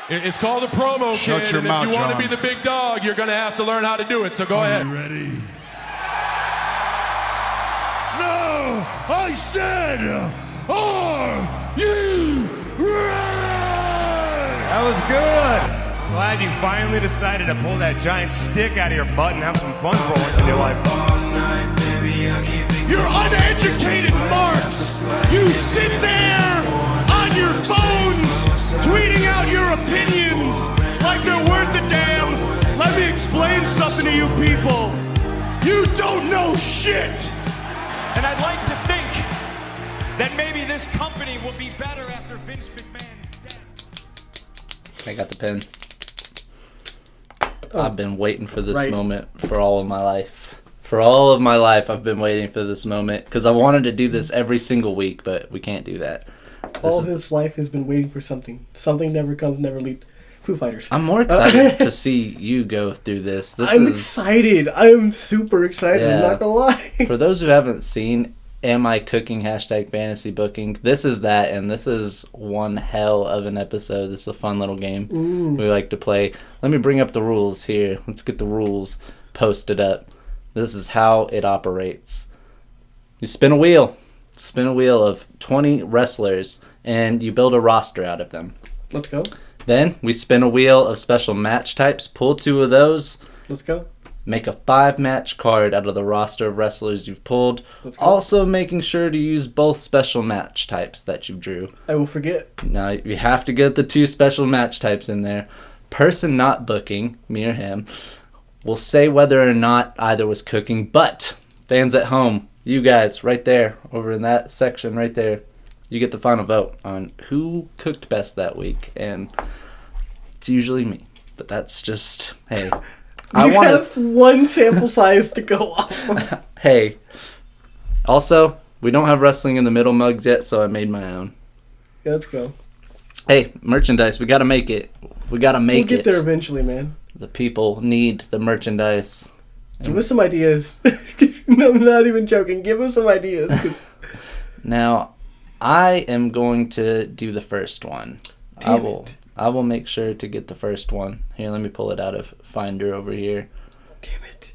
It's called a promo, kid. Shut your mouth, if you want to John. be the big dog, you're going to have to learn how to do it. So go ahead. You ready? No! I said, are you ready? That was good. Glad you finally decided to pull that giant stick out of your butt and have some fun for once in your life. You're uneducated marks! You sit there on your phones tweeting out your opinions like they're worth a damn. Let me explain something to you people. You don't know shit! And I'd like to think that maybe this company will be better after Vince McMahon's death. I got the pen. I've been waiting for this right. moment for all of my life. For all of my life, I've been waiting for this moment because I wanted to do this every single week, but we can't do that. All his life has been waiting for something. Something never comes, never leaves. Foo Fighters. I'm more excited to see you go through this. I'm excited. I am super excited. I'm not gonna lie. For those who haven't seen Am I Cooking #fantasy booking, this is that, and this is one hell of an episode. This is a fun little game we like to play. Let me bring up the rules here. Let's get the rules posted up. This is how it operates. You spin a wheel of 20 wrestlers, and you build a roster out of them. Let's go. Then we spin a wheel of special match types, pull 2 of those. Let's go. Make a 5-match card out of the roster of wrestlers you've pulled. Also making sure to use both special match types that you drew. I will forget. Now you have to get the 2 special match types in there. Person not booking, me or him, will say whether or not either was cooking. But fans at home, you guys right there, over in that section right there, you get the final vote on who cooked best that week. And it's usually me. But that's just, hey... I have one sample size to go off. Hey. Also, we don't have wrestling in the middle mugs yet, so I made my own. Yeah, let's go. Hey, merchandise. We got to make it. We got to make it. We'll get there eventually, man. The people need the merchandise. Give us some ideas. No, I'm not even joking. Give us some ideas. Now, I am going to do the first one. I will make sure to get the first one. Here, let me pull it out of Finder over here. Damn it.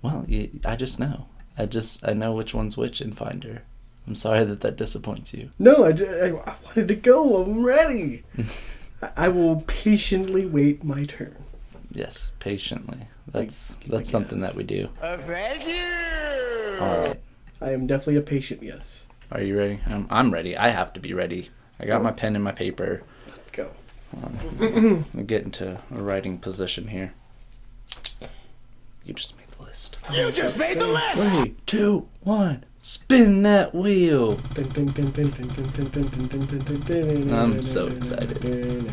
Well, I just know. I know which one's which in Finder. I'm sorry that disappoints you. No, I wanted to go. I'm ready. I will patiently wait my turn. Yes, patiently. That's something that we do. Thank you! All right. I am definitely a patient, yes. Are you ready? I'm ready. I have to be ready. I got my pen and my paper. Let's go. I'm getting to a writing position here. You just made the list. You just made the list! 3, 2, 1. Spin that wheel. I'm so excited.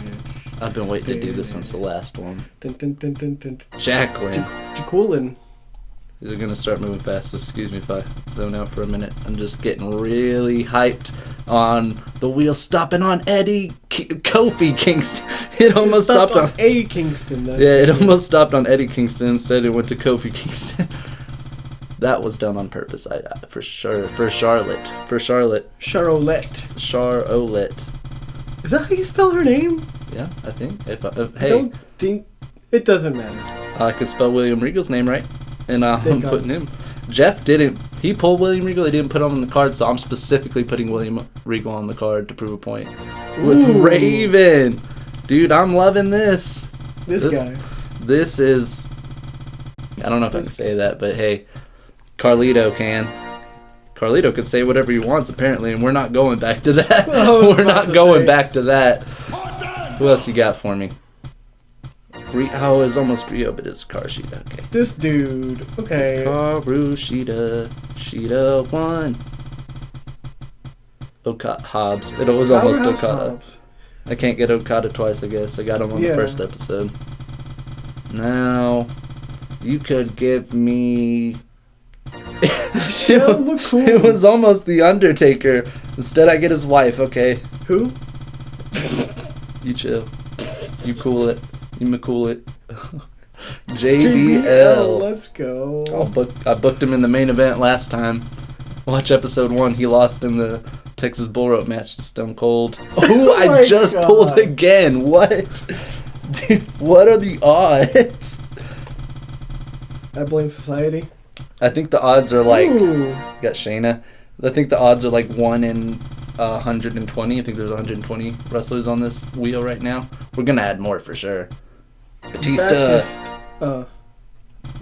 I've been waiting to do this since the last one. Jacqueline. Jacqueline. Is it going to start moving fast? So excuse me if I zone out for a minute. I'm just getting really hyped on the wheel stopping on Kofi Kingston. It almost stopped on A. Kingston. It almost stopped on Eddie Kingston. Instead, it went to Kofi Kingston. That was done on purpose, for sure. For Charlotte. Charlotte. Charlotte. Is that how you spell her name? Yeah, I think. I don't think... It doesn't matter. I could spell William Regal's name right. And I'm putting him. Jeff didn't. He pulled William Regal. He didn't put him on the card, so I'm specifically putting William Regal on the card to prove a point. With Raven. Dude, I'm loving this. This guy. This is... I don't know if I can say that, but hey, Carlito can. Carlito can say whatever he wants, apparently, and we're not going back to that. We're not going back to that. Who else you got for me? It's almost Rio, but it's Karshida. Okay. This dude. Okay. Karushida. Shida 1. Hobbs. It was almost Okada. I can't get Okada twice, I guess. I got him on the first episode. Now, you could give me... It was almost The Undertaker. Instead, I get his wife, okay? Who? You chill. You cool it. You McCool it. JBL. Let's go. I booked him in the main event last time. Watch episode 1. He lost in the Texas Bull Rope match to Stone Cold. Oh, my I just God. pulled again. What? Dude, what are the odds? I blame society. I think the odds are like... Ooh. Got Shayna. I think the odds are like 1 in 120. I think there's 120 wrestlers on this wheel right now. We're going to add more for sure. Batista.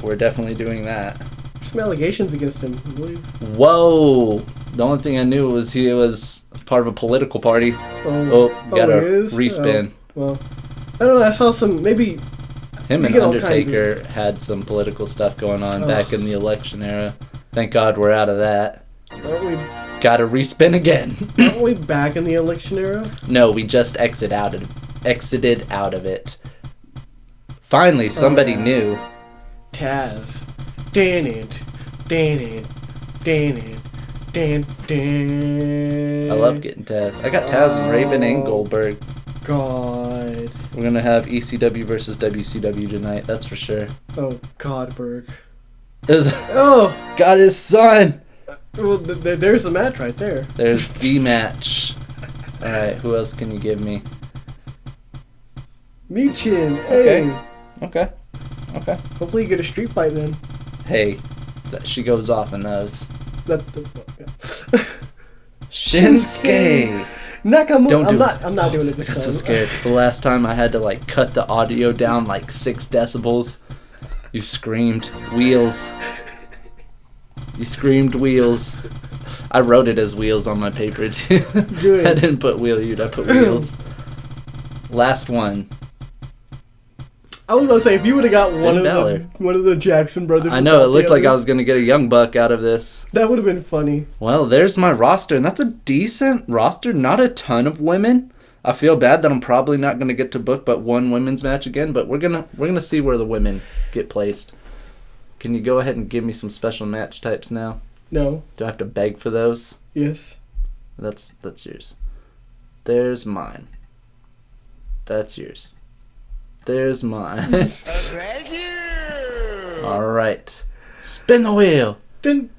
We're definitely doing that. Some allegations against him, I believe. Whoa! The only thing I knew was he was part of a political party. Got he a is? respin. Well, I don't know. I saw some, maybe... Him You and get all kinds Undertaker had some political stuff going on back in the election era. Thank God we're out of that. Aren't we, Got to respin again. aren't we back in the election era? No, we just exited out of it. Finally, somebody yeah. knew. Taz. Dan it. I love getting Taz. I got Taz and Raven and Goldberg. God. We're gonna have ECW versus WCW tonight. That's for sure. Oh, Godberg. Oh, got his son. Well, there's the match right there. There's the match. All right, who else can you give me? Michin. Hey. Okay. Hopefully you get a street fight then. Hey, she goes off in those. That's what, yeah. Shinsuke. Nakamura. Don't do I'm not doing it I this got time. so scared. The last time I had to like cut the audio down like 6 decibels. You screamed wheels. You screamed wheels. I wrote it as wheels on my paper too. Good. I didn't put wheelie, I put wheels. Last one. I was gonna say if you would have got one Balor. of the Jackson brothers. I know, it looked like I together, was going to get a young buck out of this. That would have been funny. Well, there's my roster, and that's a decent roster. Not a ton of women. I feel bad that I'm probably not going to get to book but one women's match again, but we're gonna see where the women get placed. Can you go ahead and give me some special match types now? No. Do I have to beg for those? Yes. That's yours. There's mine. That's yours. There's mine. Thank you. All right. Spin the wheel. Dun,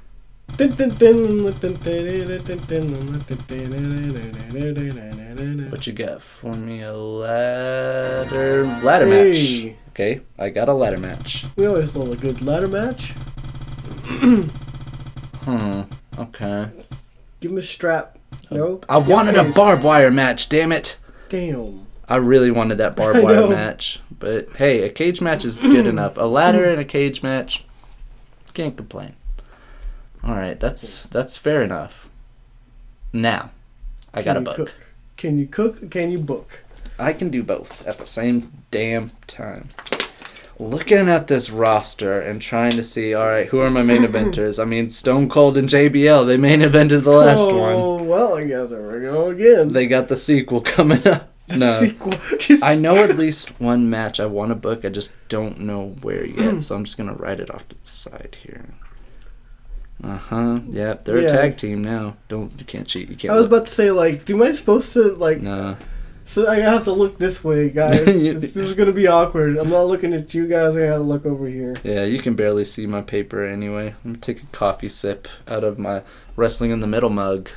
dun, dun, dun, dun, dun. What you got for me? A ladder match. Hey. Okay, I got a ladder match. We always love a good ladder match. Okay. Give him a strap. No. I wanted a Cage. barbed wire match, damn it. Damn. I really wanted that barbed I wire know. match. But hey, a cage match is good enough. A ladder and a cage match, can't complain. Alright, that's fair enough. Now, I got a book. Cook? Can you cook? Can you book? I can do both at the same damn time. Looking at this roster and trying to see, alright, who are my main eventers? I mean, Stone Cold and JBL, they main evented the last one. Oh, well, I guess there we go again. They got the sequel coming up. No. Sequel. I know at least one match I want to book, I just don't know where yet, so I'm just going to write it off to the side here. Yep, they're a tag team now. You can't cheat, you can't I was look. about to say, like, am I supposed to, like... No. So I have to look this way, guys. This is gonna be awkward. I'm not looking at you guys. I gotta look over here. Yeah, you can barely see my paper anyway. I'm going to take a coffee sip out of my Wrestling in the Middle mug.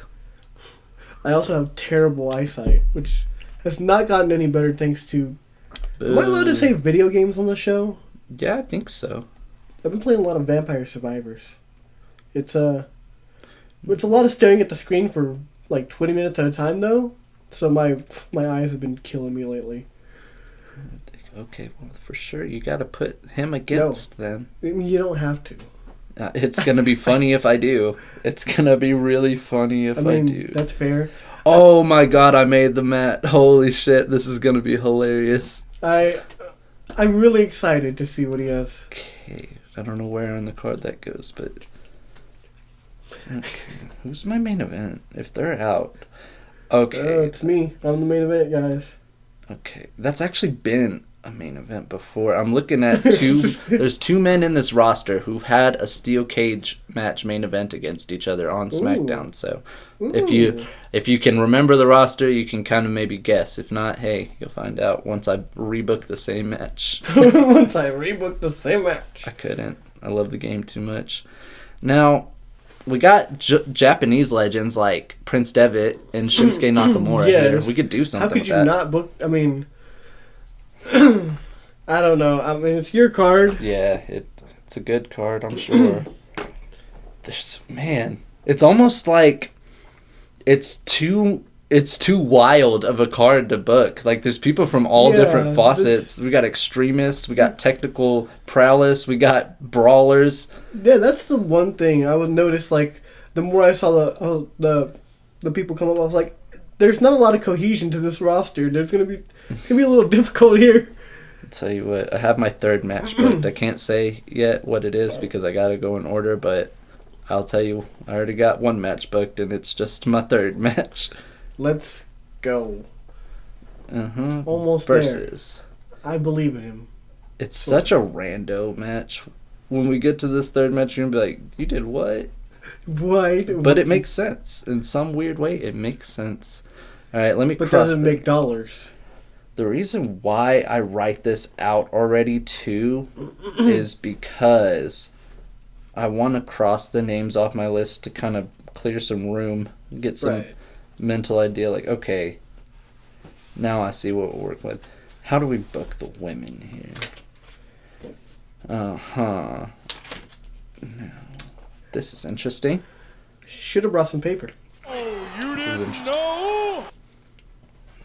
I also have terrible eyesight, which has not gotten any better thanks to... Am I allowed to say video games on the show? Yeah, I think so. I've been playing a lot of Vampire Survivors. It's a lot of staring at the screen for like 20 minutes at a time, though. So my eyes have been killing me lately. Okay, well, for sure, you got to put him against them. I mean, you don't have to. It's going to be funny if I do. It's going to be really funny if I do. That's fair. Oh my god, I made the mat. Holy shit, this is going to be hilarious. I'm really excited to see what he has. Okay, I don't know where on the card that goes, but... Okay, who's my main event? If they're out... Okay. It's me. I'm the main event, guys. Okay, that's actually been a main event before. I'm looking at there's 2 men in this roster who've had a steel cage match main event against each other on SmackDown. So if you can remember the roster, you can kind of maybe guess. If not, hey, you'll find out once I rebook the same match. Once I rebook the same match. I couldn't. I love the game too much. Now, we got Japanese legends like Prince Devitt and Shinsuke Nakamura here. We could do something How could with you that. not book? I mean, I don't know. I mean, it's your card. Yeah, it's a good card, I'm sure. It's almost like it's too wild of a card to book. Like, there's people from all different faucets. We got extremists, we got technical prowess, we got brawlers. Yeah, that's the one thing I would notice. Like, the more I saw the people come up, I was like, there's not a lot of cohesion to this roster. It's gonna be a little difficult here. I'll tell you what, I have my third match booked. I can't say yet what it is because I gotta go in order, but I'll tell you, I already got one match booked, and it's just my third match. Let's go. Almost Versus. I believe in him. It's such a rando match. When we get to this third match, you're going to be like, you did what? What? But it makes sense. In some weird way, it makes sense. All right, let me But cross doesn't make dollars. The reason why I write this out already, too, is because I want to cross the names off my list to kind of clear some room, get some mental idea. Like, okay, now I see what we're working with. How do we book the women here? No. This is interesting. Should have brought some paper. Oh, you didn't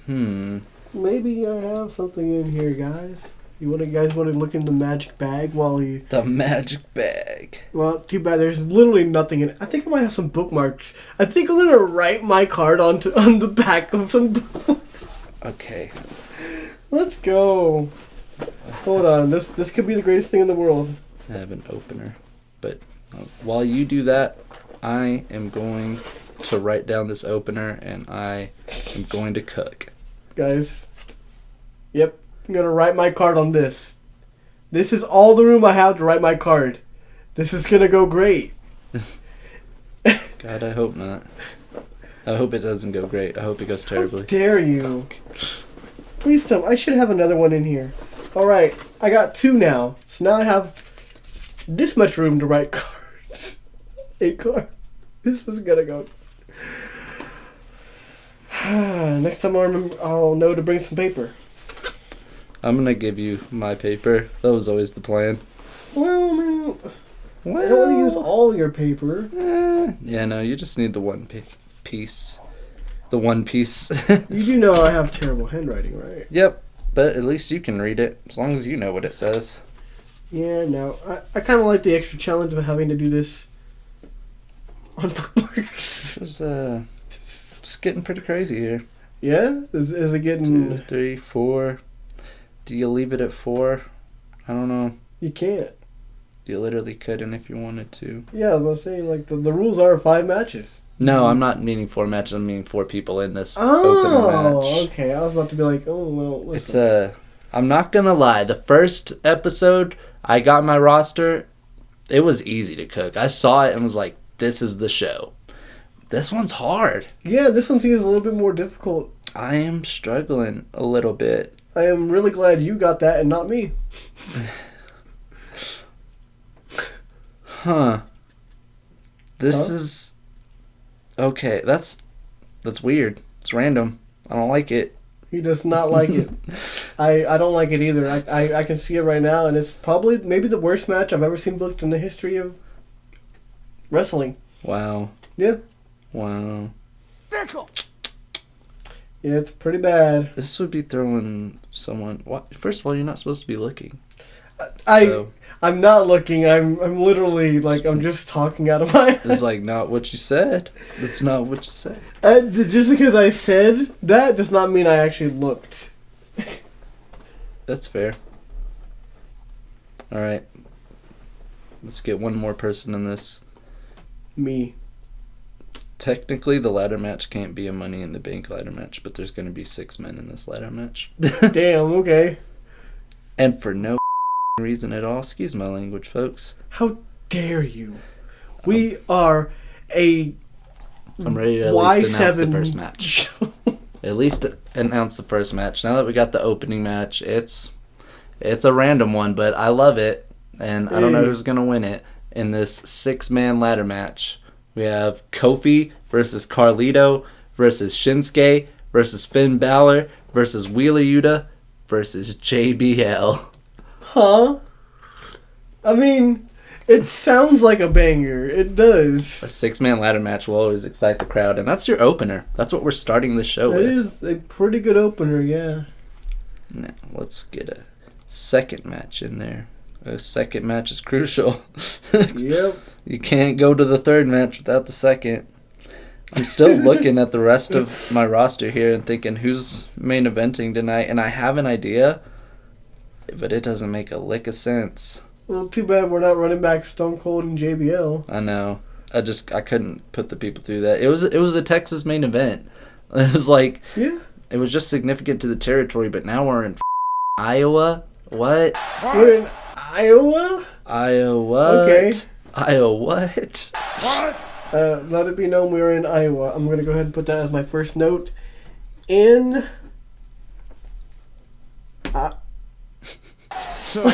know? Maybe I have something in here, guys. Guys want to look in the magic bag while you... The magic bag. Well, too bad. There's literally nothing in it. I think I might have some bookmarks. I think I'm going to write my card on the back of some bookmarks. Okay. Let's go. Hold on. This could be the greatest thing in the world. I have an opener. But while you do that, I am going to write down this opener, and I am going to cook. Guys. Yep. I'm going to write my card on this. This is all the room I have to write my card. This is going to go great. God, I hope not. I hope it doesn't go great. I hope it goes terribly. How dare you? Please tell me. I should have another one in here. Alright, I got 2 now. So now I have this much room to write cards. 8 cards. This is going to go... Next time I'll know to bring some paper. I'm going to give you my paper. That was always the plan. Well, man, I don't want to use all your paper. Yeah, no, you just need the one piece. The one piece. You do know I have terrible handwriting, right? Yep, but at least you can read it, as long as you know what it says. Yeah, no. I kind of like the extra challenge of having to do this on bookmarks. It's getting pretty crazy here. Yeah? Is it getting... 2, 3, 4. Do you leave it at 4? I don't know. You can't. You literally couldn't if you wanted to. Yeah, I was saying, like, the rules are 5 matches. No, I'm not meaning 4 matches. I'm meaning 4 people in this opener match. Oh, okay. I was about to be like, oh, well, listen. I'm not gonna lie. The first episode, I got my roster. It was easy to cook. I saw it and was like, this is the show. This one's hard. Yeah, this one seems a little bit more difficult. I am struggling a little bit. I am really glad you got that and not me. Huh. This is... Okay, that's weird. It's random. I don't like it. He does not like it. I don't like it either. I can see it right now, and it's probably maybe the worst match I've ever seen booked in the history of wrestling. Wow. Yeah. Wow. Yeah, it's pretty bad. This would be throwing someone... What? First of all, you're not supposed to be looking. I'm not looking. I'm literally like I'm just talking out of my head. It's like not what you said. That's not what you said. Just because I said that does not mean I actually looked. That's fair. All right. Let's get one more person in this. Me. Technically, the ladder match can't be a Money in the Bank ladder match, but there's going to be 6 men in this ladder match. Damn. Okay. And for no reason at all. Excuse my language, folks. How dare you? We are a I'm ready to at least announce the first match. At least announce the first match. Now that we got the opening match, it's a random one, but I love it, and I don't know who's gonna win it in this 6-man ladder match. We have Kofi versus Carlito versus Shinsuke versus Finn Balor versus Wheeler Yuta versus JBL. Huh? I mean, it sounds like a banger. It does. A 6-man ladder match will always excite the crowd, and that's your opener. That's what we're starting the show It with. is a pretty good opener, yeah. Now, let's get a second match in there. A second match is crucial. Yep. You can't go to the third match without the second. I'm still looking at the rest of my roster here and thinking who's main eventing tonight, and I have an idea, but it doesn't make a lick of sense. Well, too bad we're not running back Stone Cold and JBL. I know. I couldn't put the people through that. It was a Texas main event. It was like, Yeah. it was just significant to the territory, but now we're in Iowa. What? We're in Iowa? Iowa. Okay. Iowa what? Let it be known we are in Iowa. I'm going to go ahead and put that as my first note. In... So,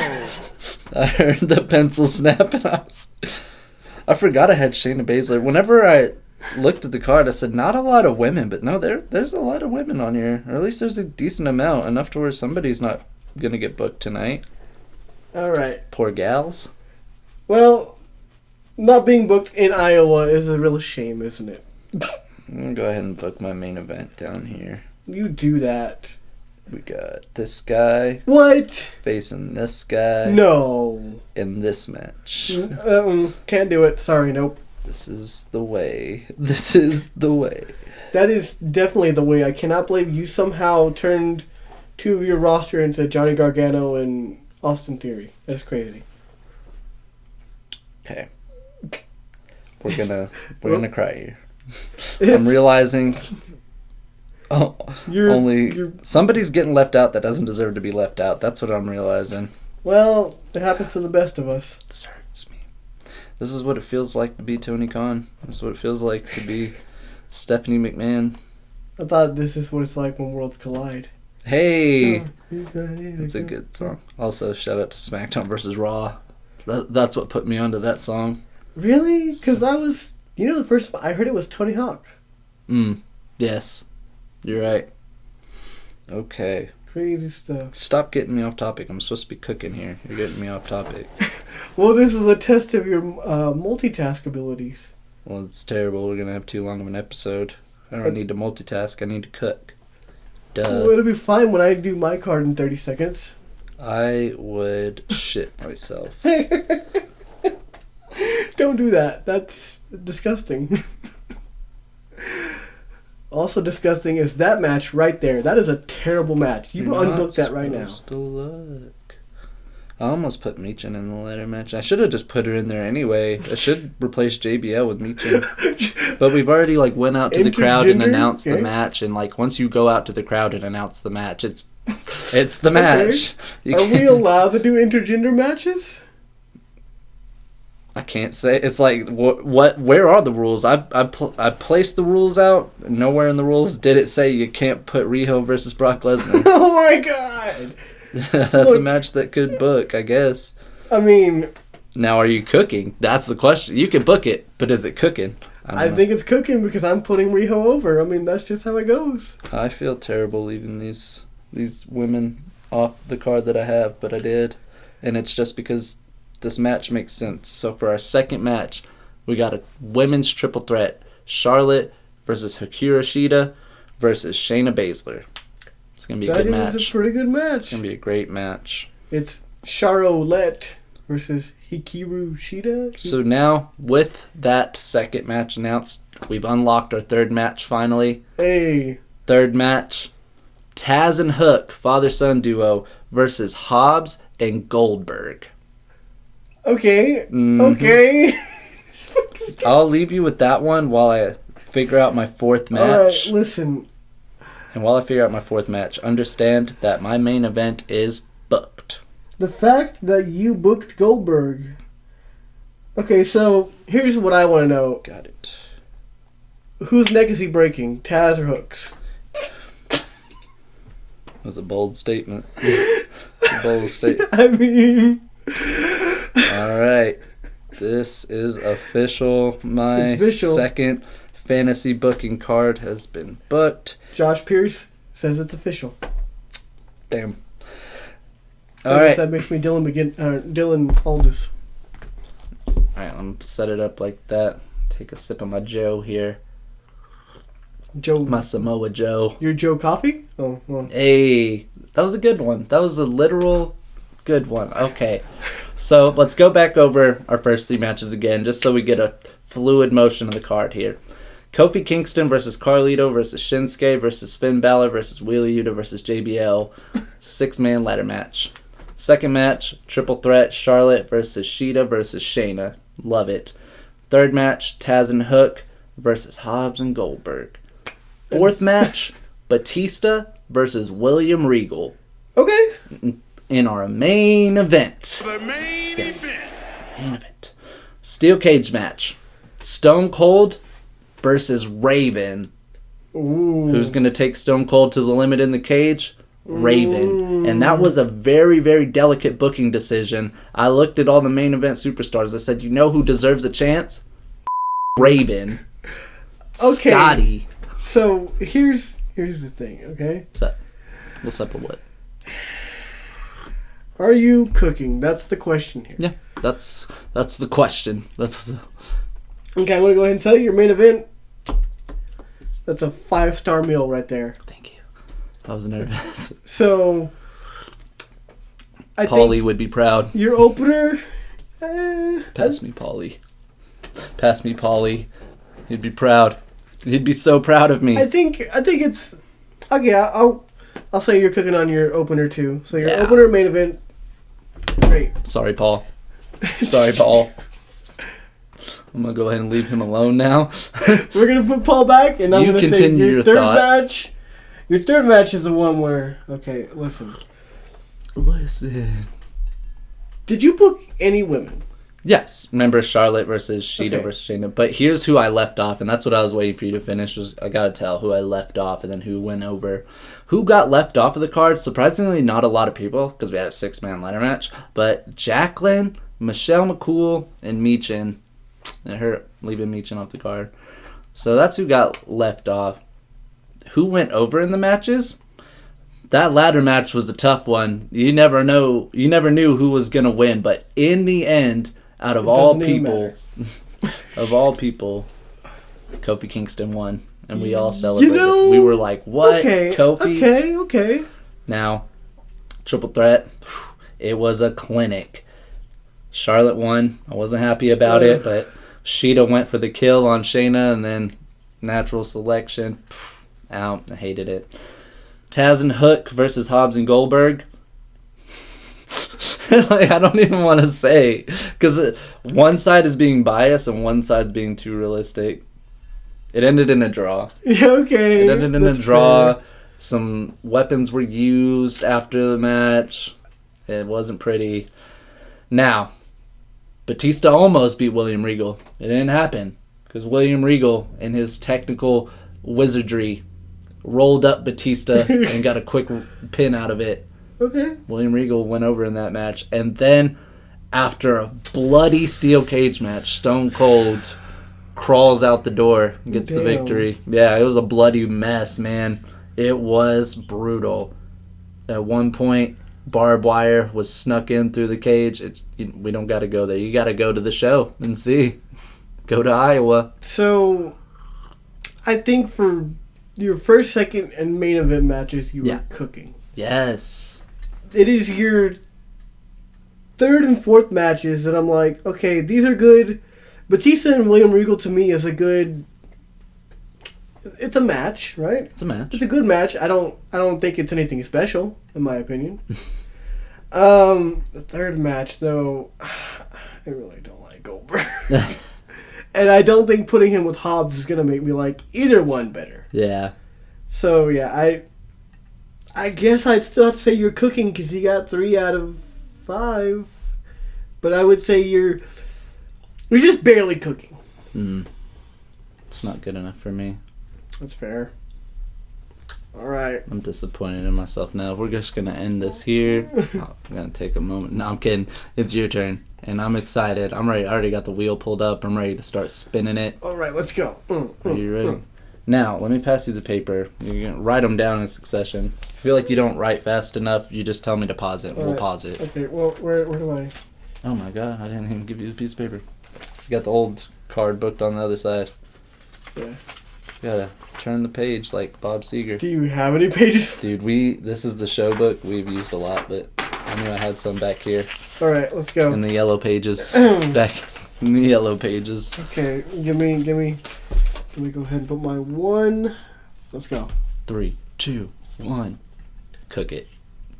I heard the pencil snap and I forgot I had Shayna Baszler. Whenever I looked at the card, I said, not a lot of women, but no, there's a lot of women on here. Or at least there's a decent amount, enough to where somebody's not going to get booked tonight. Alright. Poor gals. Well, not being booked in Iowa is a real shame, isn't it? I'm going to go ahead and book my main event down here. You do that. We got this guy What? facing this guy No. in this match. Can't do it. Sorry, nope. This is the way. This is the way. That is definitely the way. I cannot believe you somehow turned two of your roster into Johnny Gargano and Austin Theory. That's crazy. Okay. We're gonna cry here. I'm realizing somebody's getting left out that doesn't deserve to be left out. That's what I'm realizing. Well, it happens to the best of us. This hurts me. This is what it feels like to be Tony Khan. This is what it feels like to be Stephanie McMahon. I thought this is what it's like when worlds collide. Hey! It's a good song. Also, shout out to SmackDown vs. Raw. That's what put me onto that song. Really? Because I was... You know, the first time I heard it was Tony Hawk. Yes. You're right. Okay. Crazy stuff. Stop getting me off topic. I'm supposed to be cooking here. You're getting me off topic. Well, this is a test of your multitask abilities. Well, it's terrible. We're going to have too long of an episode. I don't need to multitask. I need to cook. Duh. Well, it'll be fine when I do my card in 30 seconds. I would shit myself. Don't do that. That's disgusting. Also disgusting is that match right there. That is a terrible match. You unbook that right now. To look. I almost put Meechin in the ladder match. I should have just put her in there anyway. I should replace JBL with Meechin. But we've already went out to the crowd and announced the match. And once you go out to the crowd and announce the match, it's the match. Are we allowed to do intergender matches? I can't say. It's what? Where are the rules? I placed the rules out. Nowhere in the rules did it say you can't put Riho versus Brock Lesnar. Oh my god! That's a match that could book, I guess. I mean... Now, are you cooking? That's the question. You can book it, but is it cooking? I think it's cooking because I'm putting Riho over. I mean, that's just how it goes. I feel terrible leaving these women off the card that I have, but I did. And it's just because this match makes sense. So for our second match, we got a women's triple threat. Charlotte versus Hikaru Shida versus Shayna Baszler. It's going to be a good match. That is a pretty good match. It's going to be a great match. It's Charlotte versus Hikaru Shida. So now, with that second match announced, we've unlocked our third match finally. Hey. Third match, Taz and Hook, father-son duo, versus Hobbs and Goldberg. Okay. Mm-hmm. Okay. I'll leave you with that one while I figure out my fourth match. All right, listen. And while I figure out my fourth match, understand that my main event is booked. The fact that you booked Goldberg. Okay, so here's what I want to know. Got it. Whose neck is he breaking, Taz or Hook's? That was a bold statement. A bold statement. I mean... All right. This is official. My It's official. second fantasy booking card has been booked. Josh Pierce says it's official. Damn. I All guess right. that makes me Dylan Aldous. Alright, I'm gonna set it up like that. Take a sip of my Joe here. Joe. My Samoa Joe. Your Joe Coffee? Oh, well. Hey, that was a good one. That was a literal good one. Okay. So let's go back over our first 3 matches again, just so we get a fluid motion of the card here. Kofi Kingston versus Carlito versus Shinsuke versus Finn Balor versus Wheeler Yuta versus JBL. 6-man ladder match. Second match, triple threat, Charlotte versus Shida versus Shayna. Love it. Third match, Taz and Hook versus Hobbs and Goldberg. Fourth match, Batista versus William Regal Okay. in our main event. The main event. Main event. Steel cage match. Stone Cold versus Raven. Ooh. Who's going to take Stone Cold to the limit in the cage? Raven. And that was a very, very delicate booking decision. I looked at all the main event superstars. I said, you know who deserves a chance? Raven. Okay. Scotty. So here's the thing, okay? What's up with what? Are you cooking? That's the question here. Yeah, that's the question. Okay, I'm gonna go ahead and tell you your main event. That's a 5-star meal right there. Thank you. I was nervous. So I Paulie think would be proud. your opener. Pass me, Paulie. Pass me, Paulie. He'd be proud. He'd be so proud of me. I think it's okay. I'll say you're cooking on your opener too. So your Yeah. opener, main event, great. Sorry, Paul. Sorry, Paul. I'm gonna go ahead and leave him alone now. We're gonna put Paul back, and I'm You gonna say continue your your third thought. match. Your third match is the one where listen. Did you book any women? Yes. Remember Charlotte versus Shida Okay. versus Shayna. But here's who I left off, and that's what I was waiting for you to finish. Was I gotta tell who I left off and then who went over. Who got left off of the card? Surprisingly, not a lot of people because we had a 6-man ladder match. But Jacqueline, Michelle McCool, and Meechin. It hurt leaving Meechin off the card. So that's who got left off. Who went over in the matches? That ladder match was a tough one. You never knew who was gonna win, but in the end, out of all doesn't even people, Kofi Kingston won, and we all celebrated. We were like, "What, Kofi?" Okay. Now, triple threat. It was a clinic. Charlotte won. I wasn't happy about it, but Shida went for the kill on Shayna, and then natural selection. Out. I hated it. Taz and Hook versus Hobbs and Goldberg. Like, I don't even want to say, because one side is being biased and one side's being too realistic. It ended in a draw. Yeah, okay. It ended in a That's draw. fair. Some weapons were used after the match. It wasn't pretty. Now, Batista almost beat William Regal. It didn't happen because William Regal, in his technical wizardry, rolled up Batista and got a quick pin out of it. Okay. William Regal went over in that match. And then, after a bloody steel cage match, Stone Cold crawls out the door and gets the Damn. victory. Yeah, it was a bloody mess, man. It was brutal. At one point, barbed wire was snuck in through the cage. We don't got to go there. You got to go to the show and see. Go to Iowa. So, I think for your first, second, and main event matches, you Yeah. were cooking. Yes. It is your third and fourth matches that I'm like, okay, these are good. Batista and William Regal to me is a good. It's a match, right? It's a match. It's a good match. I don't think it's anything special, in my opinion. The third match, though, I really don't like Goldberg. And I don't think putting him with Hobbs is going to make me like either one better. Yeah. So, yeah, I guess I'd still have to say you're cooking because you got 3 out of 5. But I would say you're just barely cooking. It's not good enough for me. That's fair. All right. I'm disappointed in myself now. We're just going to end this here. I'm going to take a moment. No, I'm kidding. It's your turn. and I'm excited. I'm ready. I already got the wheel pulled up. I'm ready to start spinning it. All right, let's go. Are you ready? Now, let me pass you the paper. You can write them down in succession. If you feel like you don't write fast enough, you just tell me to pause it. We'll pause it. Okay, well, where do I? Oh my god, I didn't even give you the piece of paper. You got the old card booked on the other side. Yeah. You gotta turn the page like Bob Seger. Do you have any pages? Dude, this is the show book we've used a lot, but I knew I had some back here. All right, let's go. In the yellow pages. Back in the yellow pages. Okay, give me. Let me go ahead and put my 1. Let's go. 3, 2, 1. Cook it.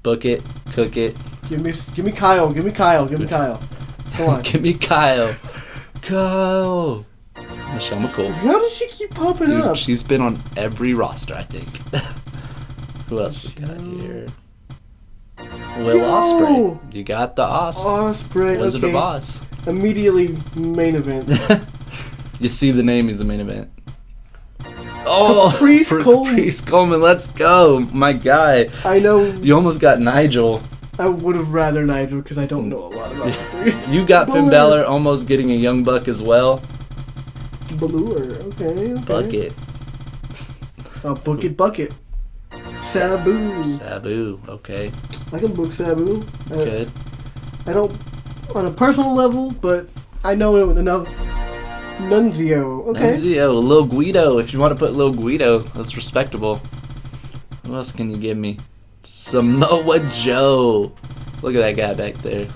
Book it. Cook it. Give me Kyle. Give me Kyle. Come on. Give me Kyle. Kyle. Michelle McCool. How does she keep popping Dude, up? she's been on every roster, I think. Who else we got here? Will Ospreay. You got the Ospreay. Wizard okay. of Oz. Immediately main event. You see the name, he's the main event. Oh, Caprice Coleman. Caprice Coleman, let's go. My guy. I know. You almost got Nigel. I would have rather Nigel because I don't know a lot about Caprice. You got Finn Balor almost getting a young buck as well. Balor. Okay. Bucket. Bucket. Sabu. Sabu, okay. I can book Sabu. Good. I don't on a personal level, but I know him enough. Nunzio. Okay. Nunzio, Lil Guido. If you want to put Lil Guido, that's respectable. Who else can you give me? Samoa Joe. Look at that guy back there.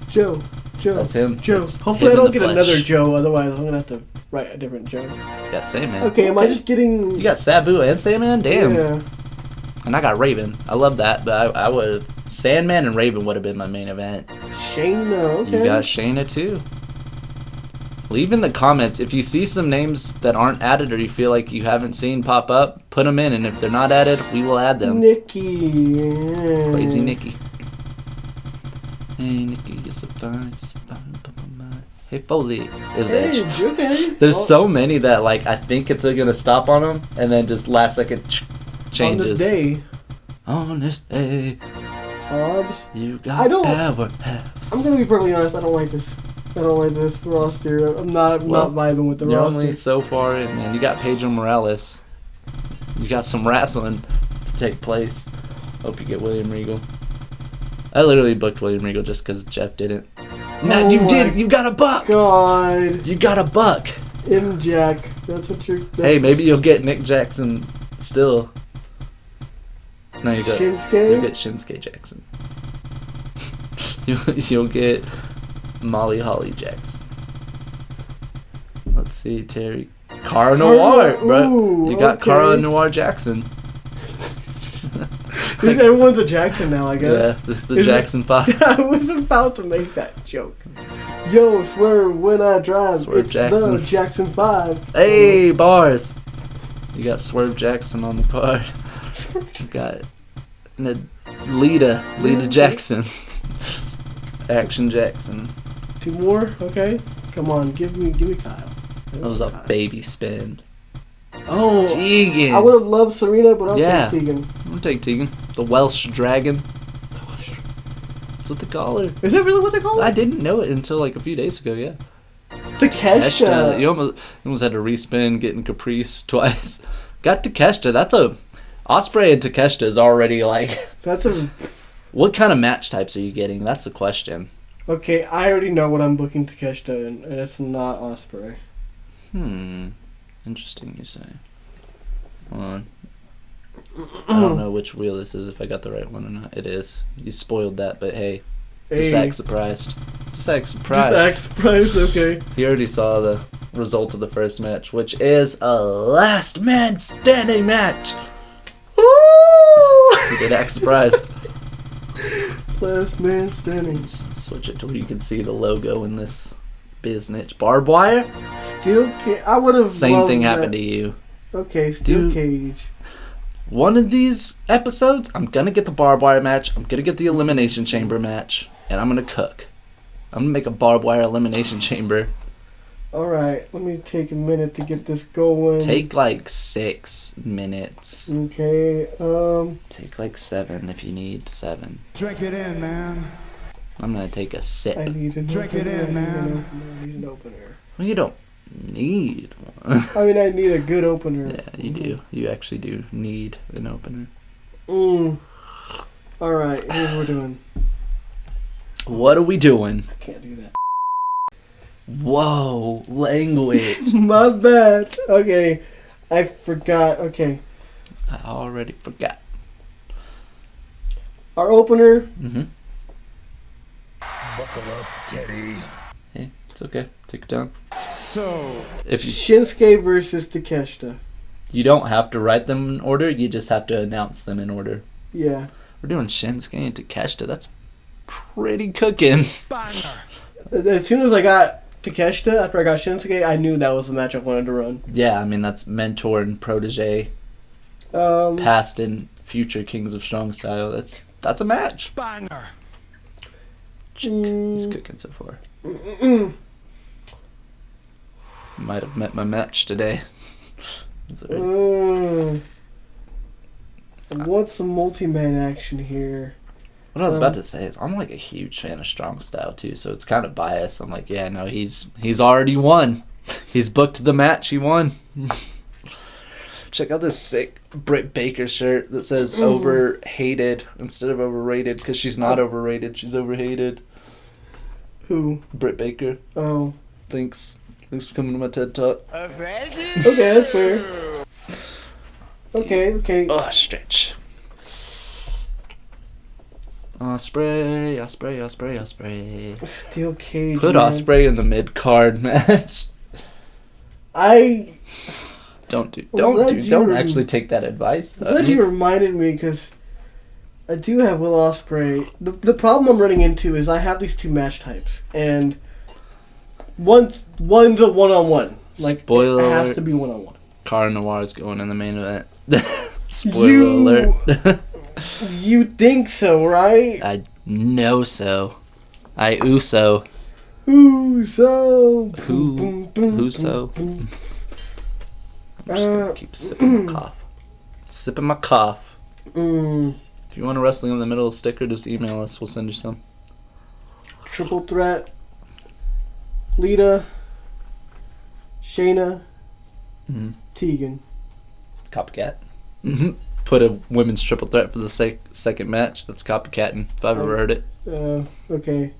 Joe. That's him. Joe. That's Hopefully I him in don't the get flesh. another Joe, otherwise I'm gonna have to write a different Joe. Got Sandman. Okay, am I just getting? You got Sabu and Sandman? Damn. Yeah. And I got Raven. I love that, but I would have... Sandman and Raven would have been my main event. Shayna. Okay. You got Shayna too. Leave in the comments if you see some names that aren't added or you feel like you haven't seen pop up, put them in, and if they're not added, we will add them. Nikki. Crazy Nikki. Hey Nikki, you're so fine, you're so fine. Hey Foley. It was Edge. Okay. There's so many that like I think it's gonna stop on them, and then just last second changes. On this day. On this day. Hobbs. You got I don't- power. I'm gonna be perfectly honest. I don't like this. I don't like this roster. I'm not vibing with the You're roster. only so far in, man. You got Pedro Morales. You got some wrestling to take place. Hope you get William Regal. I literally booked William Regal just because Jeff didn't. Matt, you did. You got a buck. God. You got a buck. M Jack. That's what you're. Hey, maybe you'll get Nick Jackson still. No, you got. Shinsuke? You'll get Shinsuke Jackson. You'll get Molly Holly Jackson. Let's see, Terry. Cara Noir, bro. Ooh, You got okay. Cara Noir Jackson. Dude, everyone's a Jackson now, I guess. Yeah, this is the Is it- Jackson 5. I was about to make that joke. Yo, Swerve, when I drive, Swerve it's Jackson. the Jackson 5. Hey, bars. You got Swerve Jackson on the card. You got Lita Jackson. Action Jackson. 2 more? Okay. Come on, give me Kyle. That was a baby spin. Oh, Tegan. I would have loved Serena, but I'll Yeah. take Tegan. I'm gonna take Tegan. The Welsh Dragon. That's what they call her. Is that really what they call I it? didn't know it until like a few days ago, yeah. Takeshita. You almost had to respin getting Caprice twice. Got Takeshita. That's a... Ospreay and Takeshita is already like... That's a... What kind of match types are you getting? That's the question. Okay, I already know what I'm booking Takeshita in, and it's not Ospreay. Interesting, you say. Hold on. I don't know which wheel this is, if I got the right one or not. It is. You spoiled that, but hey. Just Hey. act surprised. Just act surprised. Just act surprised, okay. He already saw the result of the first match, which is a last man standing match. Ooh! He did act surprised. Last man standing. Switch it to where you can see the logo in this business. Barbed wire? Steel cage. I would have. Same thing happened to you. Okay, steel Dude. cage. One of these episodes, I'm gonna get the barbed wire match. I'm gonna get the elimination chamber match, and I'm gonna cook. I'm gonna make a barbed wire elimination chamber. All right, let me take a minute to get this going. Take like 6 minutes. Okay. Take like 7 if you need 7. Drink it in, man. I'm gonna take a sip. I need an Drink it opener. in, man. I need an opener. Well, you don't need one. I mean, I need a good opener. Yeah, you do. You actually do need an opener. Alright, here's what we're doing. What are we doing? I can't do that. Whoa, language. My bad. Okay, I forgot. Okay. I already forgot. Our opener. Mm-hmm. Buckle up, Teddy. Hey, it's okay. Take it down. So, If you, Shinsuke versus Takeshita. you don't have to write them in order, you just have to announce them in order. Yeah. We're doing Shinsuke and Takeshita. That's pretty cooking. As soon as I got Takeshita, after I got Shinsuke, I knew that was the match I wanted to run. Yeah, I mean, that's mentor and protege, past and future Kings of Strong Style. That's a match. Banger. He's cooking so far. Might have met my match today. I want some multi-man action here. What I was about to say is I'm like a huge fan of Strong Style too, so it's kind of biased. I'm like, yeah, no, he's already won. He's booked the match. He won. Check out this sick Britt Baker shirt that says overhated instead of overrated, because she's not overrated. She's overhated. Who? Britt Baker. Oh. Thanks for coming to my TED Talk. Okay, that's fair. Okay. Oh, stretch. Osprey. Steel cage. Put man. Osprey in the mid card match. Don't actually take that advice. I'm glad you reminded me, because I do have Will Ospreay. The problem I'm running into is I have these two match types, and one's a one-on-one. Like, Spoiler it has alert. to be one-on-one. Car Noir is going in the main event. Spoiler alert. You think so, right? I know so. I Uso. Who's so? Who's so? I'm just gonna keep sipping my cough. Sipping my cough. If you want a Wrestling in the Middle sticker, just email us. We'll send you some. Triple threat. Lita. Shayna. Tegan. Copycat. Put a women's triple threat for the second match. That's copycatting, if I've ever heard it. Okay.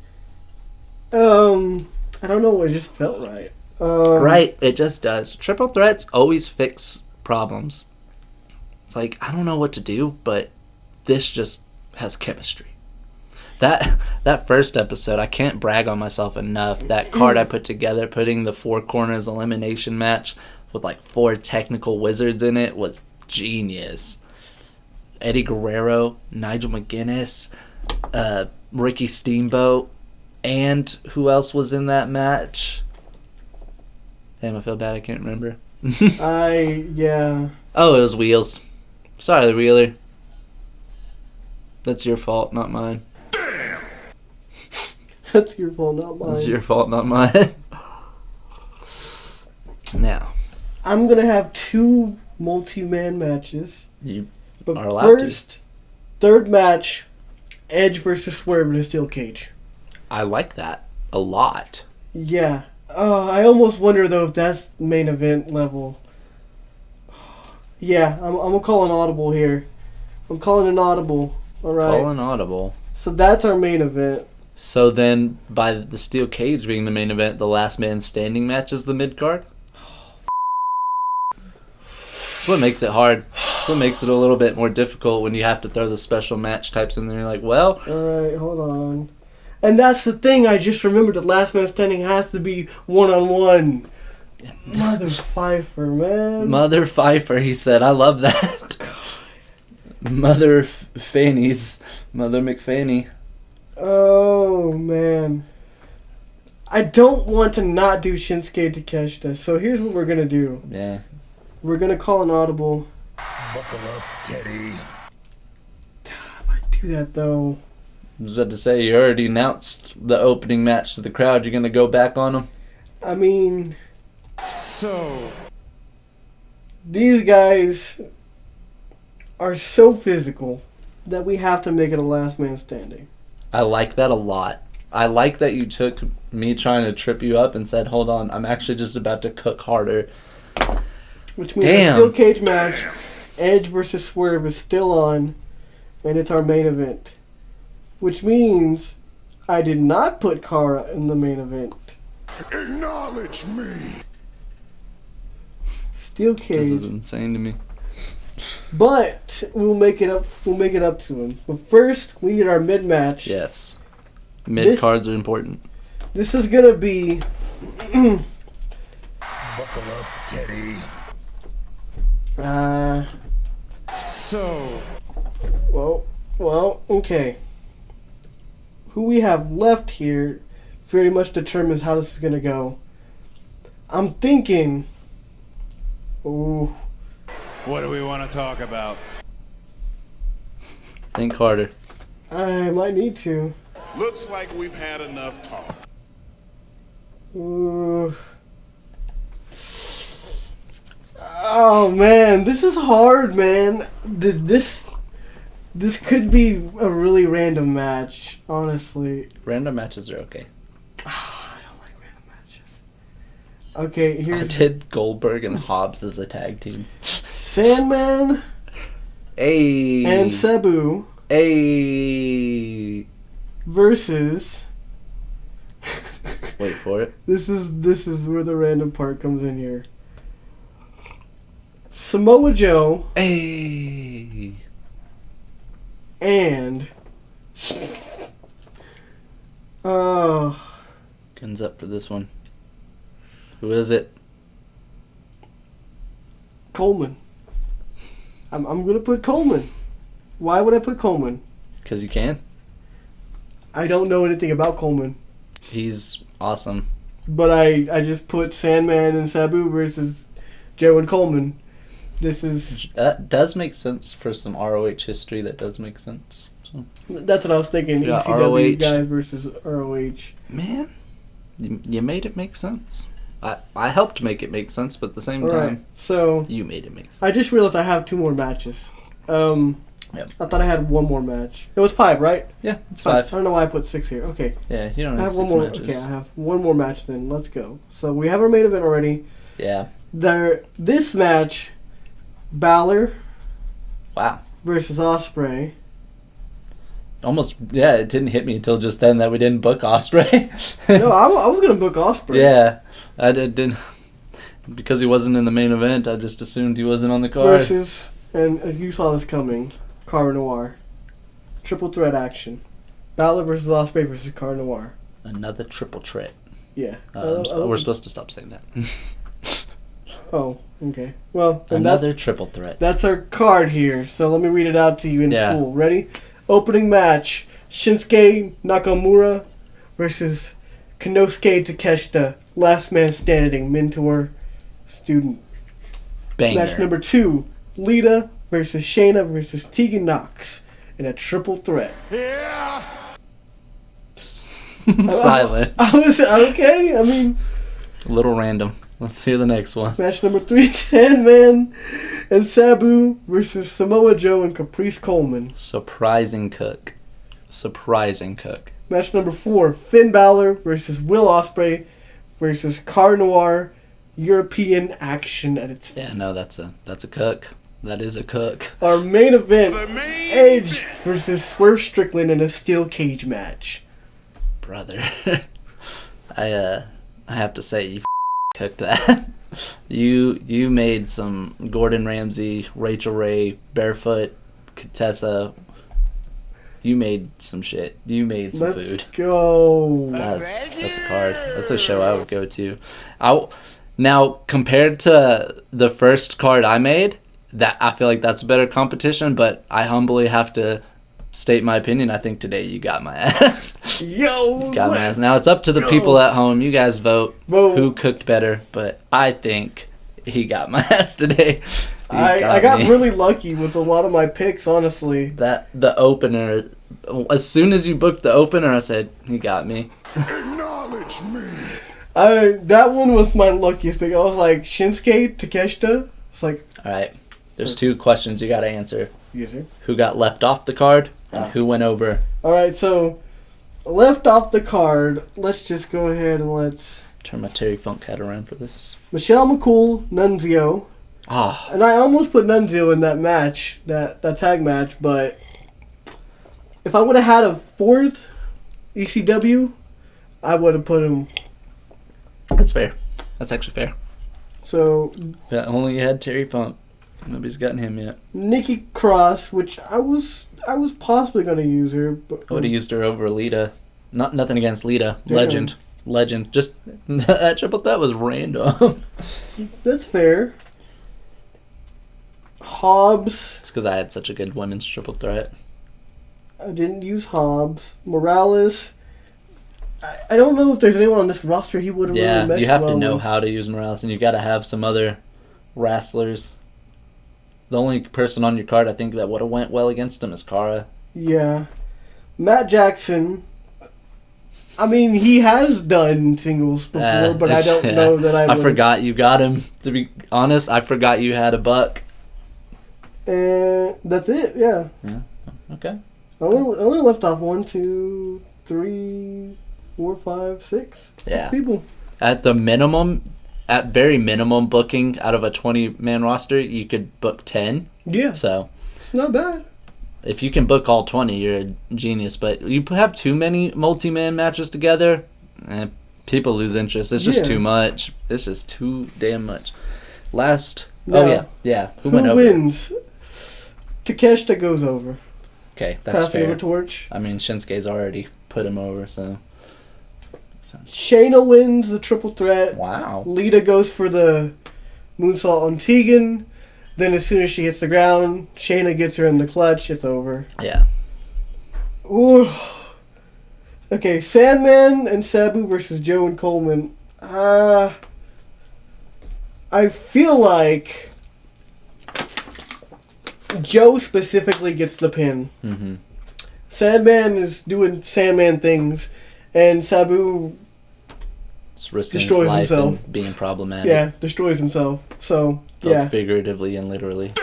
I don't know. It just felt right. Right, it just does. Triple threats always fix problems. It's like, I don't know what to do, but this just has chemistry. That first episode, I can't brag on myself enough. That card I put together, putting the Four Corners elimination match with like 4 technical wizards in it, was genius. Eddie Guerrero, Nigel McGuinness, Ricky Steamboat, and who else was in that match? Damn, I feel bad I can't remember. Yeah. Oh, it was Wheels. Sorry, Wheeler. That's your fault, not mine. That's your fault, not mine. That's your fault, not mine. Now, I'm gonna have 2 multi-man matches. you But are allowed first, third match, Edge versus Swerve in a steel cage. I like that a lot. Yeah. I almost wonder though if that's main event level. Yeah, I'm gonna call an audible here. I'm calling an audible. All right. Call an audible. So that's our main event. So then, by the steel cage being the main event, the last man standing match is the mid card. That's what makes it hard. That's what makes it a little bit more difficult when you have to throw the special match types in there. You're like, well, All right, hold on. And that's the thing. I just remembered the last man standing has to be one-on-one. Mother Pfeiffer, man. Mother Pfeiffer, he said. I love that. Mother Fanny's. Mother McFanny. Oh, man. I don't want to not do Shinsuke Takeshita, so here's what we're going to do. Yeah. We're going to call an audible. Buckle up, Teddy. If I do that, though... I was about to say, you already announced the opening match to the crowd. You're going to go back on them? I mean... So... These guys are so physical that we have to make it a last man standing. I like that a lot. I like that you took me trying to trip you up and said, hold on, I'm actually just about to cook harder. Which means a steel cage match, Edge versus Swerve, is still on, and it's our main event. Which means I did not put Cara in the main event. Acknowledge me. Steel This cage. is insane to me. But we'll make it up. We'll make it up to him. But first, we need our mid match. Yes. Mid cards are important. This is gonna be. Buckle up, Teddy. So, Well, okay. Who we have left here very much determines how this is gonna go. I'm thinking. Ooh. what do we want to talk about? Think harder. I might need to. Looks like we've had enough talk. Ooh. Oh man, this is hard, man. This could be a really random match, honestly. Random matches are okay. I don't like random matches. Okay, I here's did Goldberg and Hobbs as a tag team. Sandman Hey. and Sabu Hey. versus. Wait for it. This is where the random part comes in here. Samoa Joe Hey. and Guns up for this one. Who is it? Coleman. I'm gonna put Coleman. Why would I put Coleman? Because you can. I don't know anything about Coleman, He's awesome. but I just put Sandman and Sabu versus Joe and Coleman. This is That does make sense for some ROH history. That does make sense. So, that's what I was thinking. Yeah, ECW ROH. guys versus ROH. man, you made it make sense. I helped make it make sense, but at the same All time, right, so you made it make sense. I just realized I have 2 more matches. Yep. I thought I had 1 more match. It was 5, right? Yeah, it's I 5. don't know why I put 6 here. Okay. Yeah, you don't I have have 1 6 more. matches. Okay, I have 1 more match then. Let's go. So we have our main event already. Yeah. This match, Balor Wow. versus Ospreay. Almost, yeah, it didn't hit me until just then that we didn't book Ospreay. No, I was gonna book Ospreay. Yeah, I didn't. Because he wasn't in the main event, I just assumed he wasn't on the card. Versus, and as you saw this coming, Cara Noir. Triple threat action. Balor versus Ospreay versus Cara Noir. Another triple threat. Yeah. We're supposed to stop saying that. Oh, okay. Well, then Another triple threat. that's our card here. So let me read it out to you in Yeah. full. Ready? Opening match: Shinsuke Nakamura versus Konosuke Takeshita. Last man standing. Mentor, student. Banger. Match number 2: Lita versus Shayna versus Tegan Knox in a triple threat. Yeah. Silence. I was okay. I mean, A little random. Let's hear the next one. match number 3: Sandman and Sabu versus Samoa Joe and Caprice Coleman. Surprising cook. Surprising cook. Match number 4: Finn Balor versus Will Ospreay versus Cara Noir. European action at its Yeah, no, that's a cook. That is a cook. Our main event: The main Edge event. versus Swerve Strickland in a steel cage match. Brother. I have to say you cooked that. You made some Gordon Ramsay, Rachel Ray, Barefoot, Contessa. You made some shit. You made some Let's food. go. That's a card. That's a show I would go to. Now compared to the first card I made, that I feel like that's a better competition. But I humbly have to state my opinion. I think today you got my ass. Yo, Got my ass. Now it's up to the people at home. You guys vote Vote. who cooked better. But I think he got my ass today. I got me. really lucky with a lot of my picks, honestly. That the opener. As soon as you booked the opener, I said he got me. Acknowledge me. That one was my luckiest pick. I was like Shinsuke Takeshita. It's like, All right. There's 2 questions you got to answer. yes, sir. Who got left off the card and who went over? All right, so left off the card. Let's just go ahead and let's... Turn my Terry Funk hat around for this. Michelle McCool, Nunzio. Ah, And I almost put Nunzio in that match, that tag match, but if I would have had a fourth ECW, I would have put him. that's fair. That's actually fair. So, If only you had Terry Funk. Nobody's gotten him yet. Nikki Cross, which I was possibly going to use her, but I would have used her over Lita. Nothing against Lita. Damn. Legend. Just that triple threat was random. that's fair. Hobbs, It's because I had such a good women's triple threat. I didn't use Hobbs. Morales, I don't know if there's anyone on this roster he would have really Yeah, messed you have well to know with. how to use Morales, and you got to have some other wrestlers. The only person on your card I think that would have went well against him is Cara. Yeah. Matt Jackson, I mean, he has done singles before, but I don't know that I would. I forgot you got him. To be honest, I forgot you had a buck. And that's it, yeah. Okay. I only left off 1, 2, 3, 4, 5, 6. Yeah. 6 people. At the minimum, at very minimum booking out of a 20-man roster, you could book 10. Yeah. So It's not bad. if you can book all 20, you're a genius. But you have too many multi-man matches together, people lose interest. It's just Yeah. too much. It's just too damn much. Last... Now, Oh, yeah. Who went over? wins? Takeshita goes over. Okay, that's Passing over fair. torch. I mean, Shinsuke's already put him over, so... Shayna wins the triple threat. Wow. Lita goes for the moonsault on Tegan. Then as soon as she hits the ground, Shayna gets her in the clutch. It's over. Yeah. Ooh. Okay, Sandman and Sabu versus Joe and Coleman. I feel like Joe specifically gets the pin. Mm-hmm. Sandman is doing Sandman things, and Sabu, Just risking Destroys his life himself. and being problematic. yeah, destroys himself. So, Both yeah. figuratively and literally.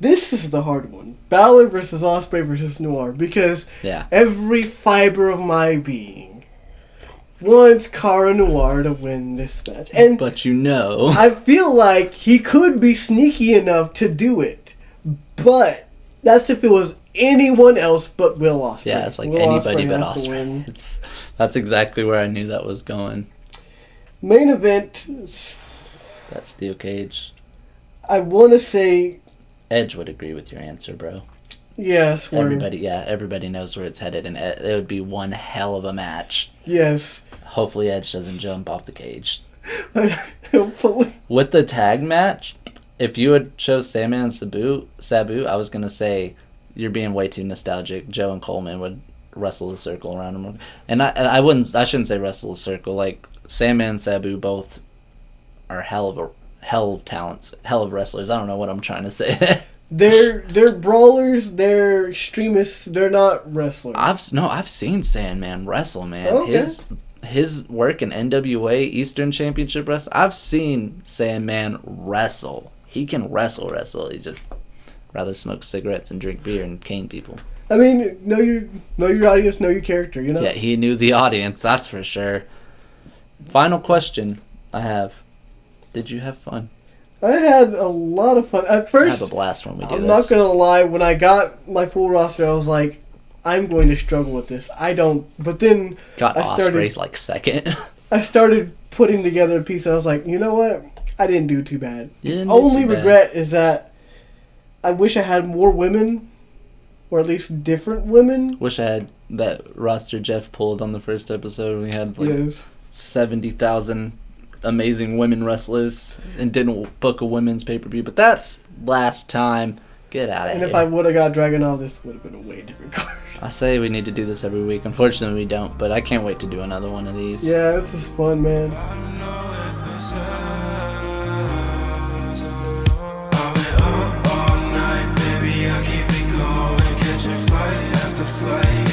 This is the hard one. Balor versus Ospreay versus Noir, because Yeah. every fiber of my being wants Cara Noir to win this match. And But you know... I feel like he could be sneaky enough to do it. But that's if it was anyone else but Will Ospreay. Yeah, it's like Will anybody Ospreay but has to win. Ospreay. That's exactly where I knew that was going. Main event, That's Steel Cage. I want to say Edge would agree with your answer, bro. yes. Everybody knows where it's headed, and it would be one hell of a match. Yes. Hopefully Edge doesn't jump off the cage. Hopefully. With the tag match, if you had chose Sandman and Sabu, I was going to say you're being way too nostalgic. Joe and Coleman would wrestle a circle around him. And I shouldn't say wrestle a circle. Like, Sandman and Sabu both are hell of talents, hell of wrestlers. I don't know what I'm trying to say. They're brawlers, they're extremists, they're not wrestlers. I've seen Sandman wrestle, man. Okay. His work in NWA Eastern Championship Wrestling. I've seen Sandman wrestle. He can wrestle. He just rather smoke cigarettes and drink beer and cane people. I mean, know your audience, know your character, you know? Yeah, he knew the audience, that's for sure. Final question I have. Did you have fun? I had a lot of fun. At I first, have a blast when we do I'm this. not going to lie, when I got my full roster, I was like, I'm going to struggle with this. But then Got I started- Ospreay's like second. I started putting together a piece and I was like, you know what? I didn't do too bad. You didn't The do only too bad. regret is that I wish I had more women, or at least different women. Wish I had that roster Jeff pulled on the first episode. We had like Yes. 70,000 amazing women wrestlers and didn't book a women's pay-per-view, but that's last time. Get out of And here. if I would have got Dragunov, this would have been a way different card. I say we need to do this every week. Unfortunately, we don't, but I can't wait to do another one of these. Yeah, this is fun, man. All night, baby, I keep it going, catching flight after flight.